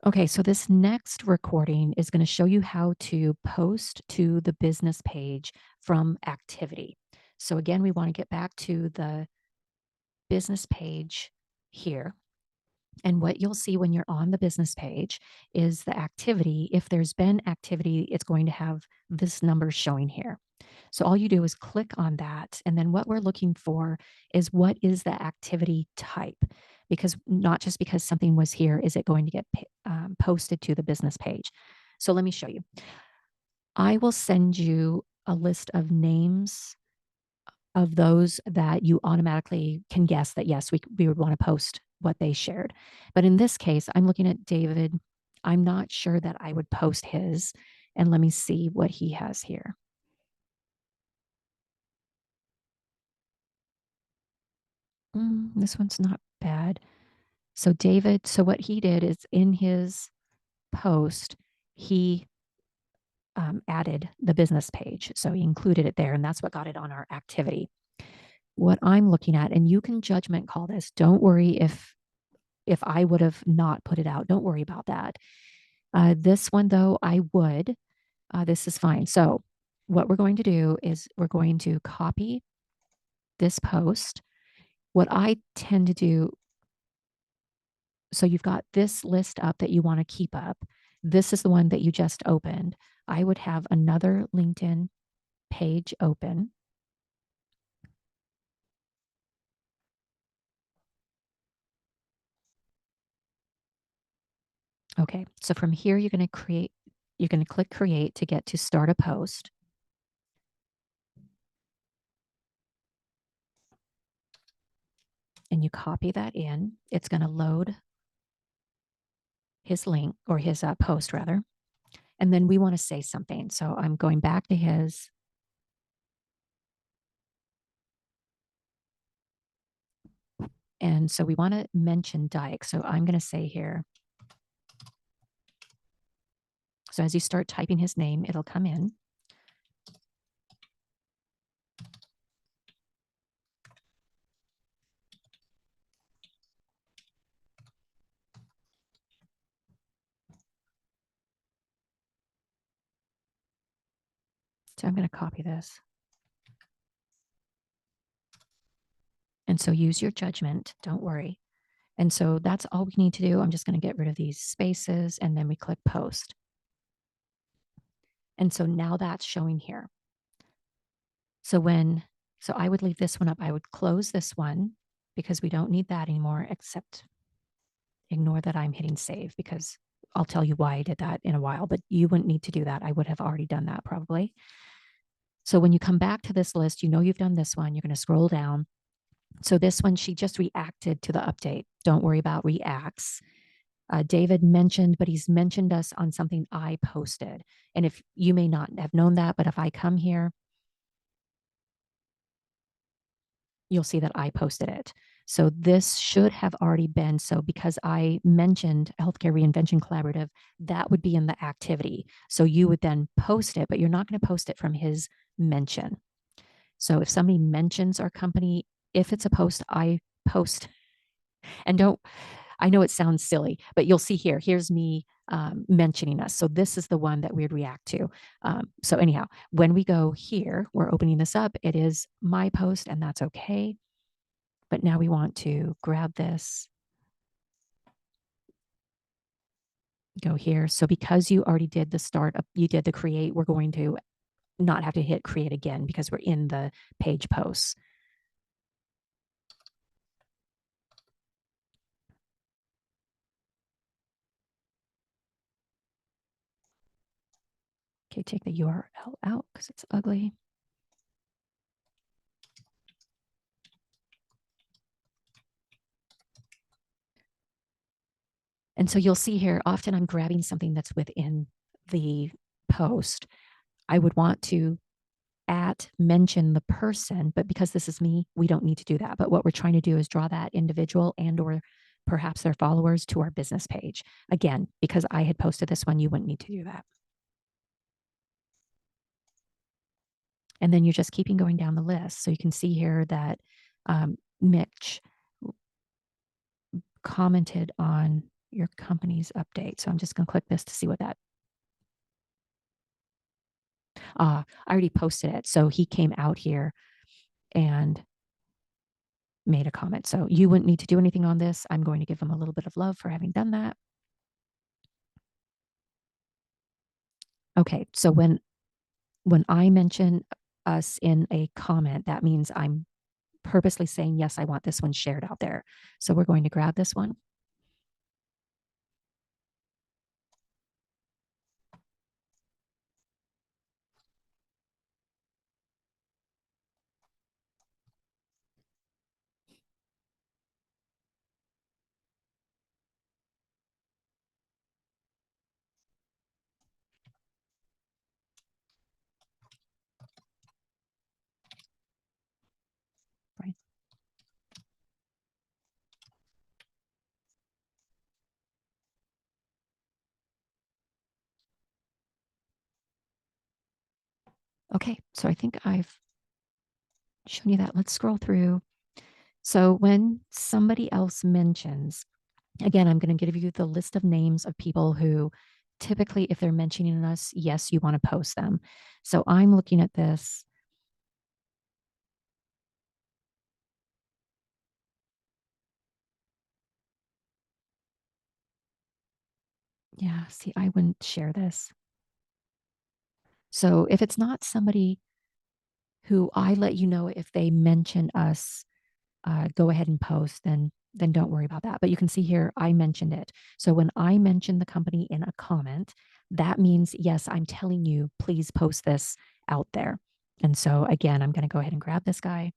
Okay, so this next recording is going to show you how to post to the business page from activity. So again, we want to get back to the business page here. And what you'll see when you're on the business page is the activity. If there's been activity, it's going to have this number showing here. So all you do is click on that. And then what we're looking for is what is the activity type? Because not just because something was here, is it going to get posted to the business page? So let me show you. I will send you a list of names of those that you automatically can guess that, yes, we would want to post what they shared. But in this case, I'm looking at David. I'm not sure that I would post his. And let me see what he has here. This one's not bad. So David, so what he did is in his post, he added the business page. So he included it there, and that's what got it on our activity. What I'm looking at, and you can judgment call this. Don't worry if I would have not put it out. Don't worry about that. This one, though, I would. This is fine. So what we're going to do is we're going to copy this post. What I tend to do, so you've got this list up that you want to keep up. This is the one that you just opened. I would have another LinkedIn page open. Okay, so from here, you're going to click create to get to start a post. And you copy that in. It's going to load his link or his post rather. And then we want to say something. So I'm going back to his. And so we want to mention Dyke. So I'm going to say here. So as you start typing his name, it'll come in. So I'm going to copy this. And so use your judgment. Don't worry. And so that's all we need to do. I'm just going to get rid of these spaces and then we click post. And so now that's showing here. So I would leave this one up. I would close this one because we don't need that anymore, except ignore that I'm hitting save because I'll tell you why I did that in a while, but you wouldn't need to do that. I would have already done that probably. So when you come back to this list, you know you've done this one. You're going to scroll down. So this one, she just reacted to the update. Don't worry about reacts. David mentioned, but he's mentioned us on something I posted. And if you may not have known that, but if I come here, you'll see that I posted it. So this should have already been, so because I mentioned Healthcare Reinvention Collaborative, that would be in the activity. So you would then post it, but you're not going to post it from his mention. So if somebody mentions our company, if it's a post, I post. And I know it sounds silly, but you'll see here, here's me mentioning us. So this is the one that we'd react to. So anyhow, when we go here, we're opening this up. It is my post and that's okay. But now we want to grab this, go here. So because you already did the startup, you did the create, we're going to not have to hit create again because we're in the page posts. Okay, take the URL out because it's ugly. And so you'll see here, often I'm grabbing something that's within the post. I would want to mention the person, but because this is me, we don't need to do that. But what we're trying to do is draw that individual and or perhaps their followers to our business page. Again, because I had posted this one, you wouldn't need to do that. And then you're just keeping going down the list. So you can see here that Mitch commented on your company's update. So I'm just going to click this to see what that. I already posted it. So he came out here and made a comment. So you wouldn't need to do anything on this. I'm going to give him a little bit of love for having done that. Okay, so when I mention us in a comment, that means I'm purposely saying, yes, I want this one shared out there. So we're going to grab this one. Right. Okay, so I think I've shown you that. Let's scroll through. So when somebody else mentions, again, I'm going to give you the list of names of people who typically, if they're mentioning us, yes, you want to post them. So I'm looking at this. Yeah, see, I wouldn't share this. So if it's not somebody who I let you know if they mention us, go ahead and post, then don't worry about that. But you can see here, I mentioned it. So when I mention the company in a comment, that means, yes, I'm telling you, please post this out there. And so again, I'm going to go ahead and grab this guy.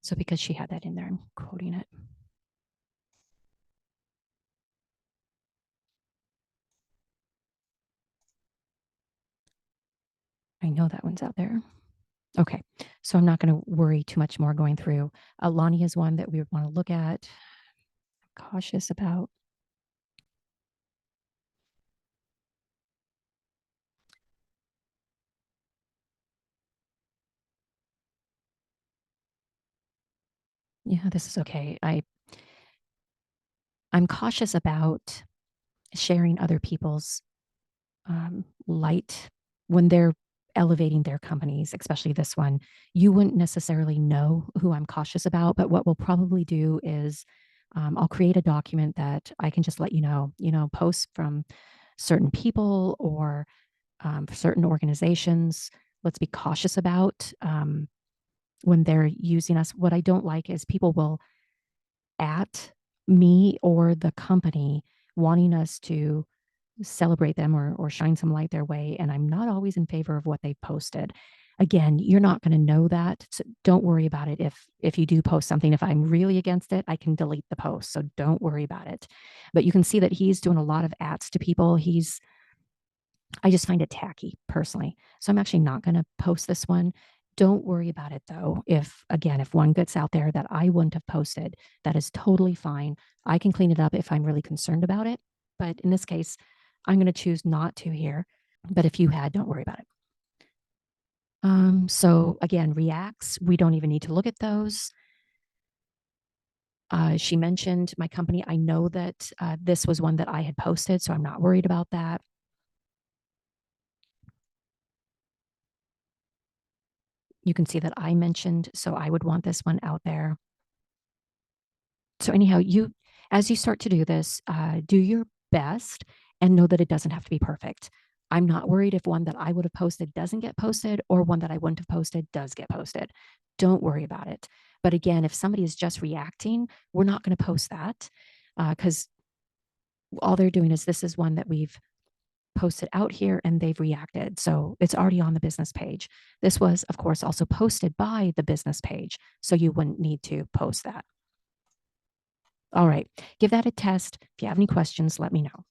So because she had that in there, I'm quoting it. I know that one's out there. Okay, so I'm not going to worry too much more going through. Lonnie is one that we want to look at. I'm cautious about. Yeah, this is okay. I'm cautious about sharing other people's light when they're elevating their companies, especially this one. You wouldn't necessarily know who I'm cautious about, but what we'll probably do is I'll create a document that I can just let you know, posts from certain people or certain organizations. Let's be cautious about when they're using us. What I don't like is people will at me or the company wanting us to celebrate them or shine some light their way. And I'm not always in favor of what they posted. Again, you're not going to know that. So don't worry about it. If you do post something, if I'm really against it, I can delete the post. So don't worry about it. But you can see that he's doing a lot of ats to people. I just find it tacky personally. So I'm actually not going to post this one. Don't worry about it though. If one gets out there that I wouldn't have posted, that is totally fine. I can clean it up if I'm really concerned about it. But in this case, I'm going to choose not to here. But if you had, don't worry about it. So again, reacts, we don't even need to look at those. She mentioned my company. I know that this was one that I had posted, so I'm not worried about that. You can see that I mentioned, so I would want this one out there. So anyhow, as you start to do this, do your best and know that it doesn't have to be perfect. I'm not worried if one that I would have posted doesn't get posted or one that I wouldn't have posted does get posted. Don't worry about it. But again, if somebody is just reacting, we're not going to post that because all they're doing is this is one that we've posted out here and they've reacted. So it's already on the business page. This was, of course, also posted by the business page. So you wouldn't need to post that. All right. Give that a test. If you have any questions, let me know.